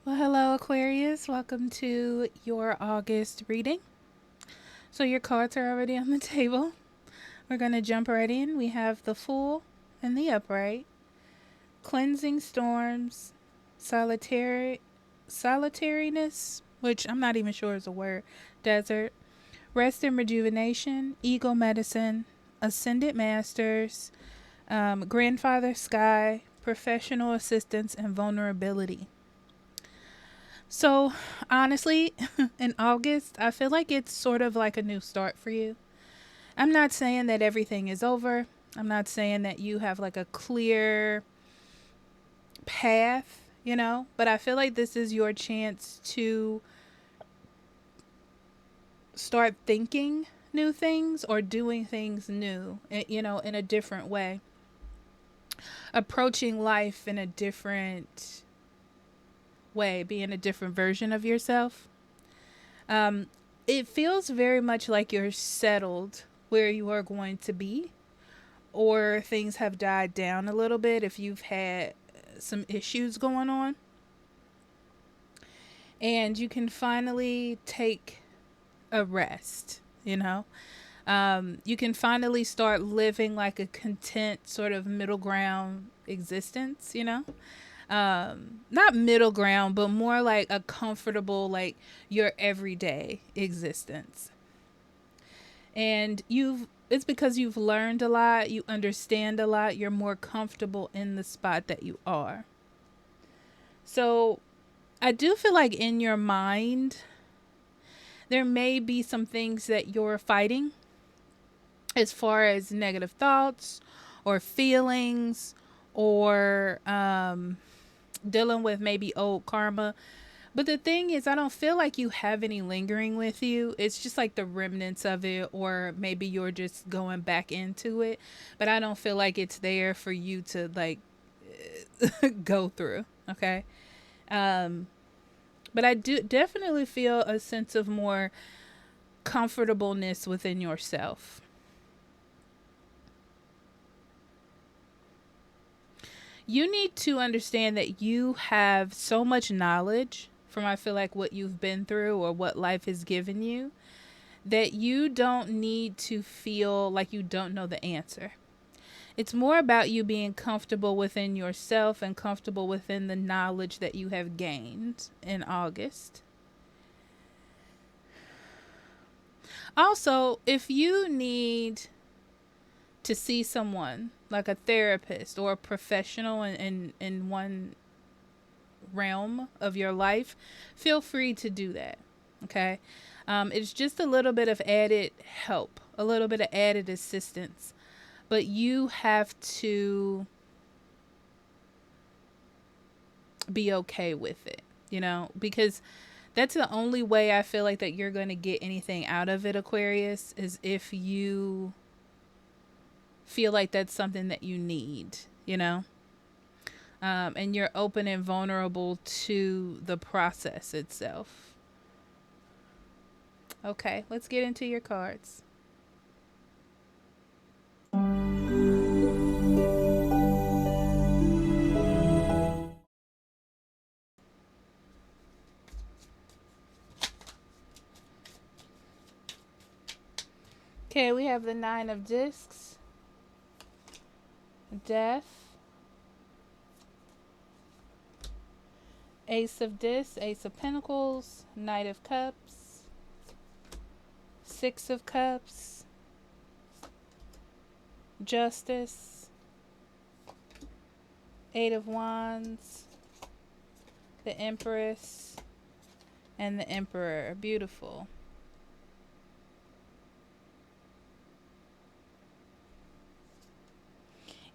Well, hello, Aquarius. Welcome to your August reading. So, your cards are already on the table. We're going to jump right in. We have the Fool and the Upright, Cleansing Storms, Solitariness, which I'm not even sure is a word, Desert, Rest and Rejuvenation, Ego Medicine, Ascended Masters, Grandfather Sky, Professional Assistance, and Vulnerability. So, honestly, in August, I feel like it's sort of like a new start for you. I'm not saying that everything is over. I'm not saying that you have like a clear path, but I feel like this is your chance to start thinking new things or doing things new, in a different way. Approaching life in a different way, being a different version of yourself. Um, it feels very much like you're settled where you are going to be, or things have died down a little bit if you've had some issues going on. And you can finally take a rest, You can finally start living like a content, sort of middle ground existence. Not middle ground, but more like a comfortable, like your everyday existence. And it's because you've learned a lot, you understand a lot, you're more comfortable in the spot that you are. So I do feel like in your mind there may be some things that you're fighting, as far as negative thoughts or feelings, or dealing with maybe old karma. But the thing is, I don't feel like you have any lingering with you. It's just like the remnants of it, or maybe you're just going back into it. But I don't feel like it's there for you to like go through. Okay. Um, but I do definitely feel a sense of more comfortableness within yourself. You need to understand that you have so much knowledge from, I feel like, what you've been through or what life has given you, that you don't need to feel like you don't know the answer. It's more about you being comfortable within yourself and comfortable within the knowledge that you have gained in August. Also, if you need to see someone like a therapist or a professional in one realm of your life, feel free to do that. Okay. It's just a little bit of added help, a little bit of added assistance, but you have to be okay with it, because that's the only way I feel like that you're going to get anything out of it, Aquarius, is if you feel like that's something that you need. And you're open and vulnerable to the process itself. Okay, let's get into your cards. Okay, we have the Nine of Discs, Death, Ace of Discs, Ace of Pentacles, Knight of Cups, Six of Cups, Justice, Eight of Wands, the Empress, and the Emperor. Beautiful.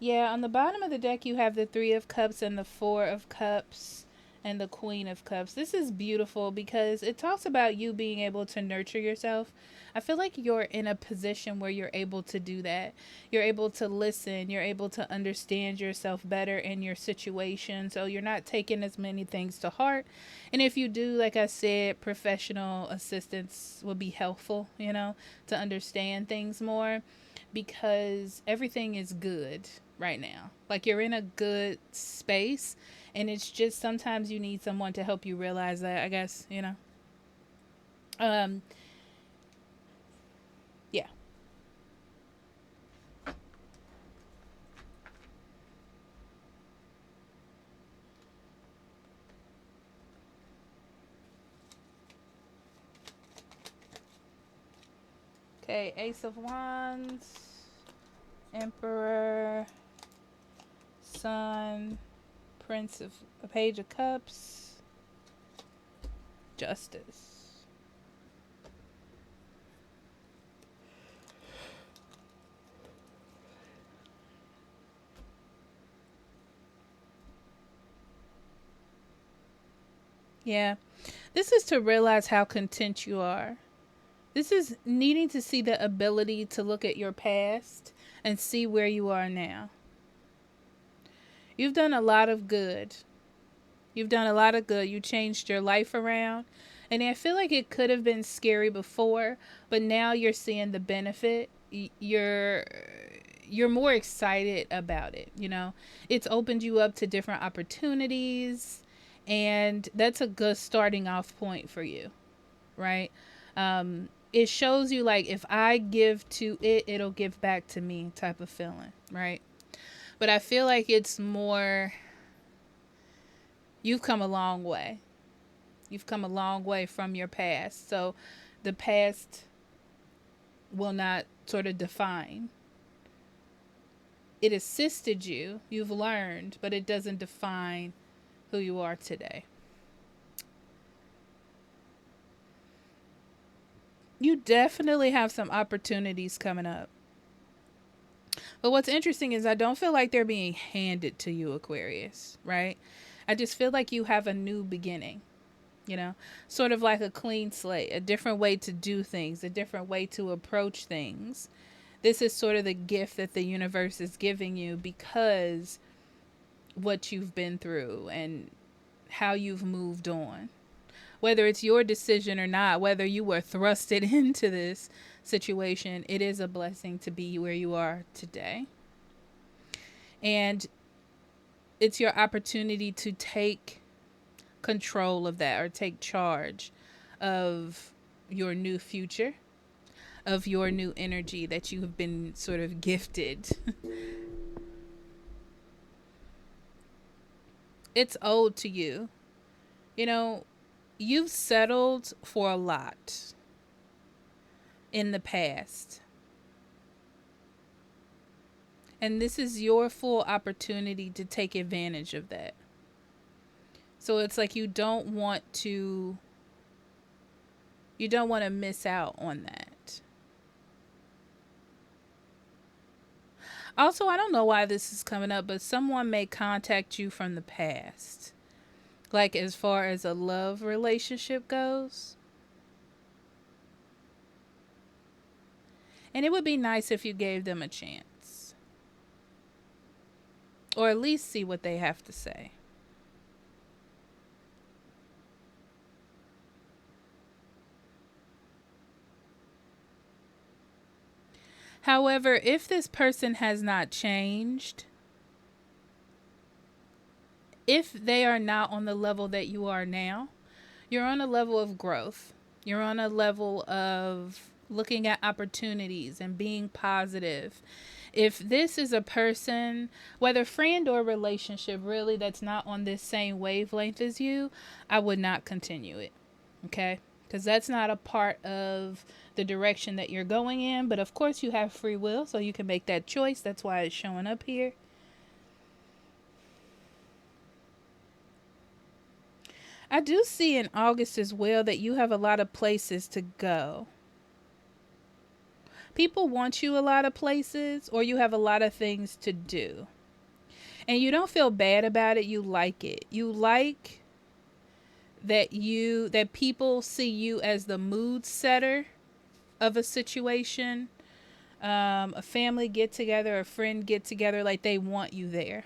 Yeah, on the bottom of the deck, you have the Three of Cups and the Four of Cups and the Queen of Cups. This is beautiful because it talks about you being able to nurture yourself. I feel like you're in a position where you're able to do that. You're able to listen. You're able to understand yourself better in your situation. So you're not taking as many things to heart. And if you do, like I said, professional assistance will be helpful, to understand things more, because everything is good. right now. Like you're in a good space, and it's just sometimes you need someone to help you realize that, I guess, you know. Um yeah. Okay, Ace of Wands, Emperor, Sun, Prince of a Page of Cups, Justice. Yeah. This is to realize how content you are. This is needing to see the ability to look at your past and see where you are now. You've done a lot of good. You've done a lot of good. You changed your life around. And I feel like it could have been scary before, but now you're seeing the benefit. You're more excited about it, you know. It's opened you up to different opportunities, and that's a good starting off point for you, right? It shows you like if I give to it, it'll give back to me type of feeling, right? But I feel like it's more you've come a long way. You've come a long way from your past. So the past will not sort of define. It assisted you, you've learned, but it doesn't define who you are today. You definitely have some opportunities coming up. But what's interesting is I don't feel like they're being handed to you, Aquarius, right? I just feel like you have a new beginning, you know, sort of like a clean slate, a different way to do things, a different way to approach things. This is sort of the gift that the universe is giving you because what you've been through and how you've moved on. Whether it's your decision or not, whether you were thrusted into this situation, it is a blessing to be where you are today. And it's your opportunity to take control of that or take charge of your new future, of your new energy that you have been sort of gifted. It's owed to you. You know, you've settled for a lot in the past. And this is your full opportunity to take advantage of that. So it's like you don't want to miss out on that. Also, I don't know why this is coming up, but someone may contact you from the past. Like as far as a love relationship goes. And it would be nice if you gave them a chance. Or at least see what they have to say. However, if this person has not changed, if they are not on the level that you are now, you're on a level of growth. You're on a level of looking at opportunities and being positive. If this is a person, whether friend or relationship, really that's not on this same wavelength as you, I would not continue it. Okay? Because that's not a part of the direction that you're going in. But of course, you have free will, so you can make that choice. That's why it's showing up here. I do see in August as well that you have a lot of places to go. People want you a lot of places, or you have a lot of things to do. And you don't feel bad about it. You like it. You like that people see you as the mood setter of a situation, a family get together, a friend get together, like they want you there.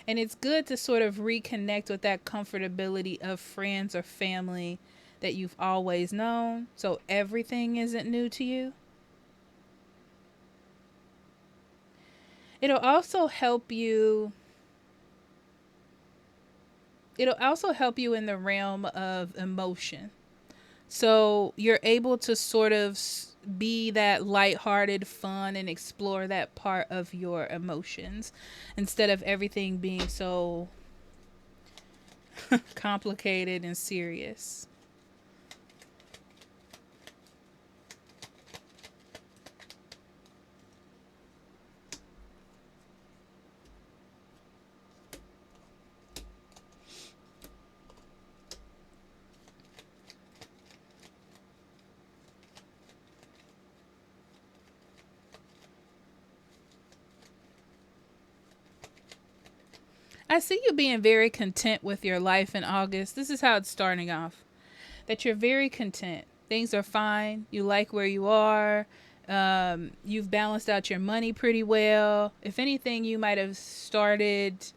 And it's good to sort of reconnect with that comfortability of friends or family that you've always known. So everything isn't new to you. It'll also help you it'll also help you in the realm of emotion. So you're able to sort of be that lighthearted fun and explore that part of your emotions instead of everything being so complicated and serious. I see you being very content with your life in August. This is how it's starting off. That you're very content. Things are fine. You like where you are. You've balanced out your money pretty well. If anything, you might have started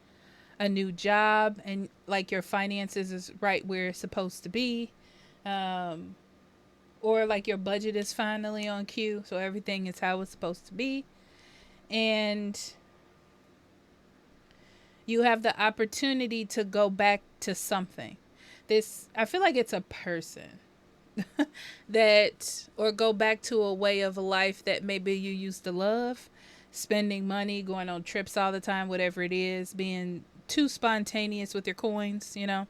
a new job and like your finances is right where it's supposed to be. Um, or like your budget is finally on cue. So everything is how it's supposed to be. And you have the opportunity to go back to something. This, I feel like it's a person that, or go back to a way of life that maybe you used to love, spending money, going on trips all the time, whatever it is, being too spontaneous with your coins, you know.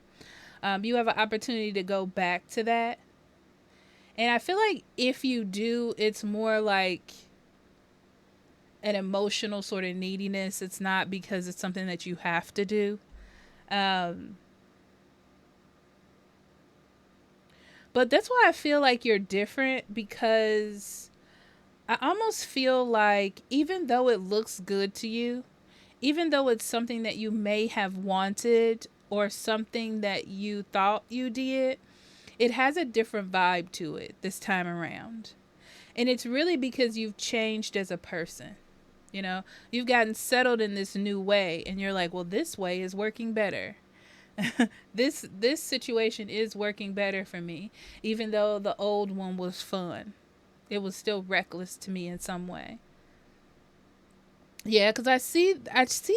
You have an opportunity to go back to that. And I feel like if you do, it's more like an emotional sort of neediness. It's not because it's something that you have to do. Um, but that's why I feel like you're different, because I almost feel like even though it looks good to you, even though it's something that you may have wanted or something that you thought you did, it has a different vibe to it this time around. And it's really because you've changed as a person. You know, you've gotten settled in this new way and you're like, well, this way is working better. This situation is working better for me, even though the old one was fun. It was still reckless to me in some way. Yeah, cuz I see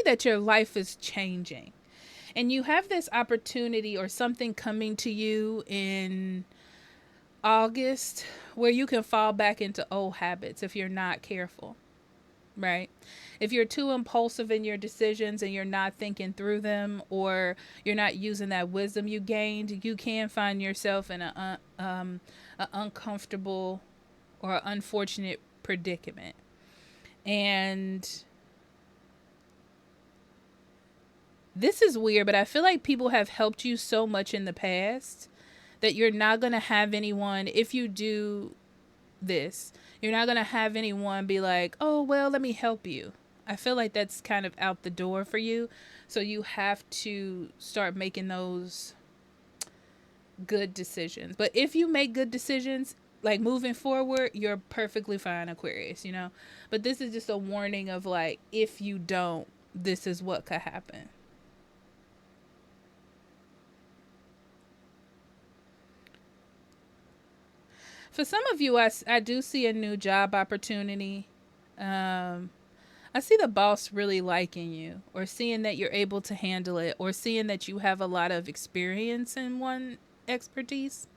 that your life is changing. And you have this opportunity or something coming to you in August where you can fall back into old habits if you're not careful, right? If you're too impulsive in your decisions and you're not thinking through them, or you're not using that wisdom you gained, you can find yourself in a uncomfortable or unfortunate predicament. And this is weird, but I feel like people have helped you so much in the past that you're not going to have anyone, if you do this, you're not going to have anyone be like, oh, well, let me help you. I feel like that's kind of out the door for you. So you have to start making those good decisions. But if you make good decisions, like moving forward, you're perfectly fine, Aquarius, you know? But this is just a warning of like, if you don't, this is what could happen. For some of you, I do see a new job opportunity. Um, I see the boss really liking you, or seeing that you're able to handle it, or seeing that you have a lot of experience in one expertise,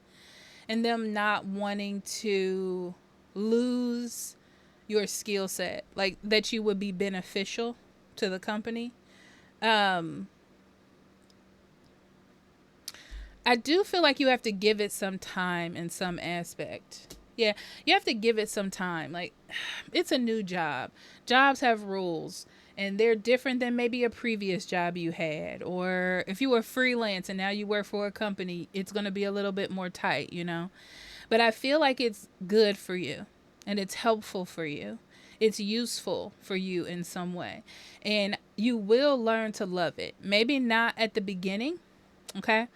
and them not wanting to lose your skill set, like that you would be beneficial to the company. Um, I do feel like you have to give it some time in some aspect. Yeah, you have to give it some time. Like, it's a new job. Jobs have rules, and they're different than maybe a previous job you had. Or if you were freelance and now you work for a company, it's going to be a little bit more tight, you know? But I feel like it's good for you and it's helpful for you. It's useful for you in some way. And you will learn to love it. Maybe not at the beginning, okay?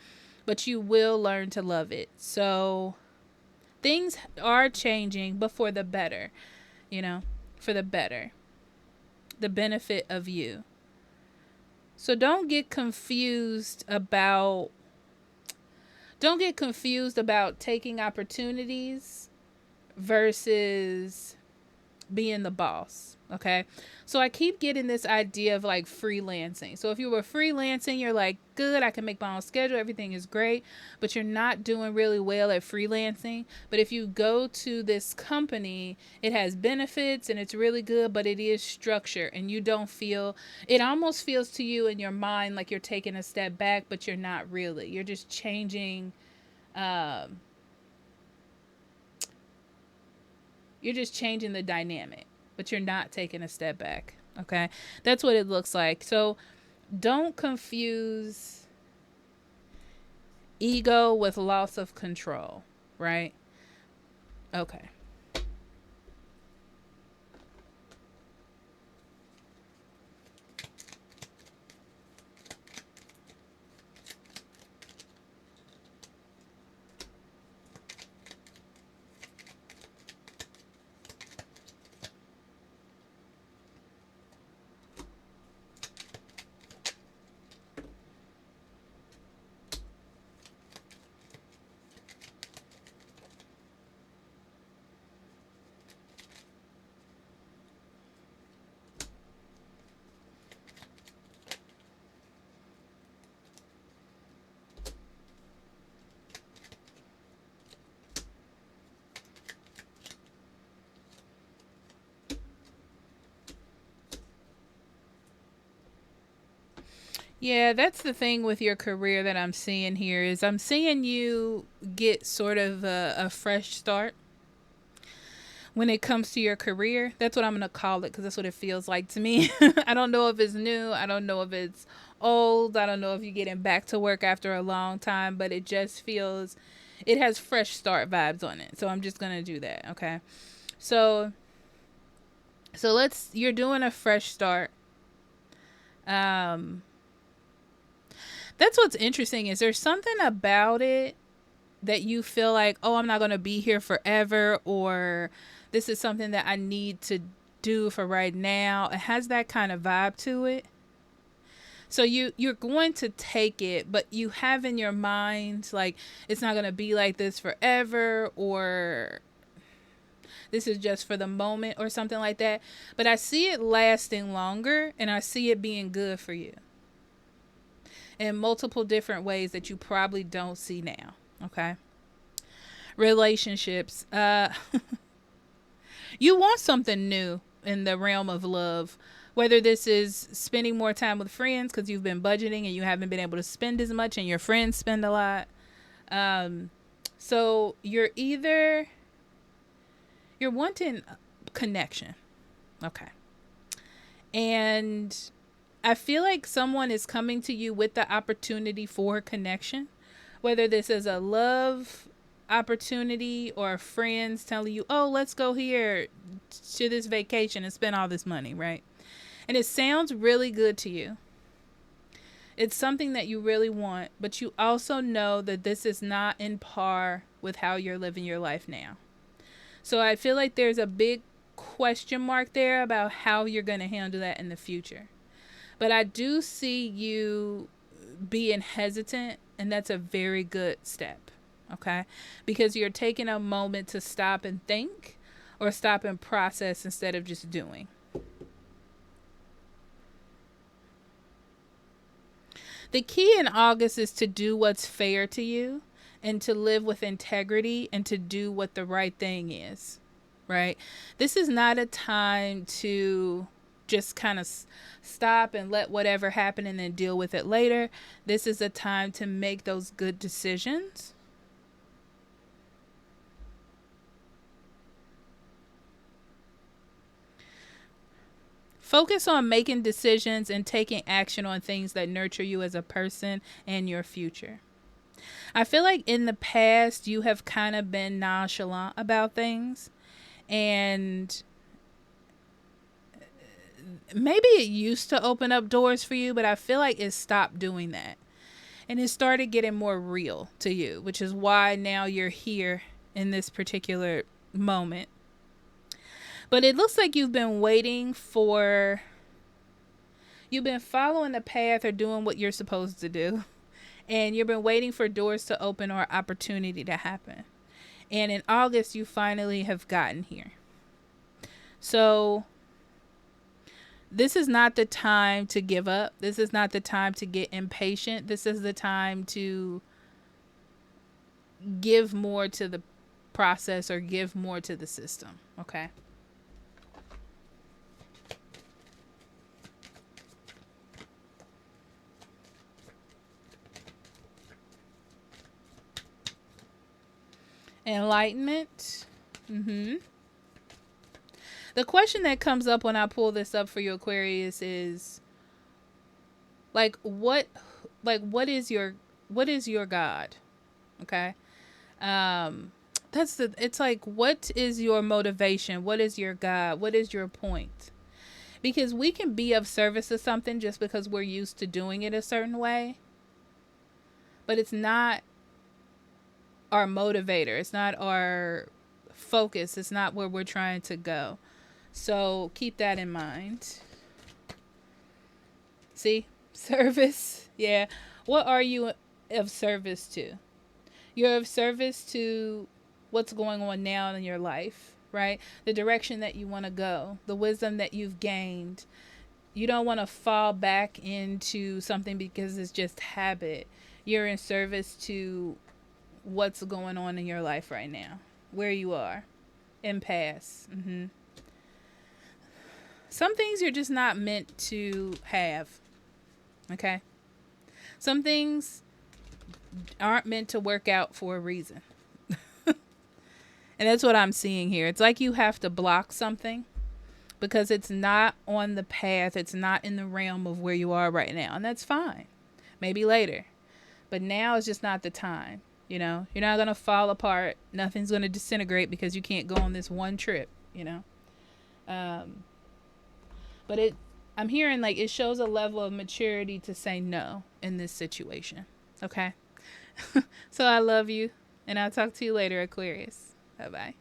But you will learn to love it. So things are changing, but for the better, you know, for the better, the benefit of you. So don't get confused about taking opportunities versus being the boss. Okay. So I keep getting this idea of like freelancing. So if you were freelancing, you're like, good, I can make my own schedule. Everything is great, but you're not doing really well at freelancing. But if you go to this company, it has benefits and it's really good, but it is structure and you don't feel, it almost feels to you in your mind like you're taking a step back, but you're not really. You're just changing. Um, you're just changing the dynamic, but you're not taking a step back. Okay. That's what it looks like. So don't confuse ego with loss of control, right? Okay. Yeah, that's the thing with your career that I'm seeing here is I'm seeing you get sort of a fresh start when it comes to your career. That's what I'm going to call it because that's what it feels like to me. I don't know if it's new. I don't know if it's old. I don't know if you're getting back to work after a long time, but it just feels, it has fresh start vibes on it. So I'm just going to do that. Okay. So, you're doing a fresh start. Um, that's what's interesting is there's something about it that you feel like, oh, I'm not going to be here forever, or this is something that I need to do for right now. It has that kind of vibe to it. So you're going to take it, but you have in your mind like it's not going to be like this forever, or this is just for the moment or something like that. But I see it lasting longer and I see it being good for you in multiple different ways that you probably don't see now. Okay. Relationships. You want something new in the realm of love, whether this is spending more time with friends because you've been budgeting and you haven't been able to spend as much and your friends spend a lot. So you're wanting connection. Okay. And I feel like someone is coming to you with the opportunity for connection, whether this is a love opportunity or friends telling you, oh, let's go here to this vacation and spend all this money, right? And it sounds really good to you. It's something that you really want, but you also know that this is not in par with how you're living your life now. So I feel like there's a big question mark there about how you're going to handle that in the future. But I do see you being hesitant, and that's a very good step. Okay? Because you're taking a moment to stop and think or stop and process instead of just doing. The key in August is to do what's fair to you and to live with integrity and to do what the right thing is, right? This is not a time to just kind of stop and let whatever happen and then deal with it later. This is a time to make those good decisions. Focus on making decisions and taking action on things that nurture you as a person and your future. I feel like in the past you have kind of been nonchalant about things, and maybe it used to open up doors for you, but I feel like it stopped doing that. And it started getting more real to you, which is why now you're here in this particular moment. But it looks like you've been following the path or doing what you're supposed to do. And you've been waiting for doors to open or opportunity to happen. And in August, you finally have gotten here. So this is not the time to give up. This is not the time to get impatient. This is the time to give more to the process or give more to the system. Okay. Enlightenment. Mm-hmm. The question that comes up when I pull this up for you, Aquarius, is like what is your God? Okay. That's the it's like, what is your motivation? What is your God? What is your point? Because we can be of service to something just because we're used to doing it a certain way, but it's not our motivator. It's not our focus. It's not where we're trying to go. So keep that in mind. See? Service. Yeah. What are you of service to? You're of service to what's going on now in your life, right? The direction that you want to go, the wisdom that you've gained. You don't want to fall back into something because it's just habit. You're in service to what's going on in your life right now, where you are, impasse. Some things you're just not meant to have. Okay? Some things aren't meant to work out for a reason. And that's what I'm seeing here. It's like you have to block something because it's not on the path. It's not in the realm of where you are right now. And that's fine. Maybe later. But now is just not the time. You know, you're not going to fall apart. Nothing's going to disintegrate because you can't go on this one trip, you know. But I'm hearing like it shows a level of maturity to say no in this situation. Okay. So I love you, and I'll talk to you later, Aquarius. Bye bye.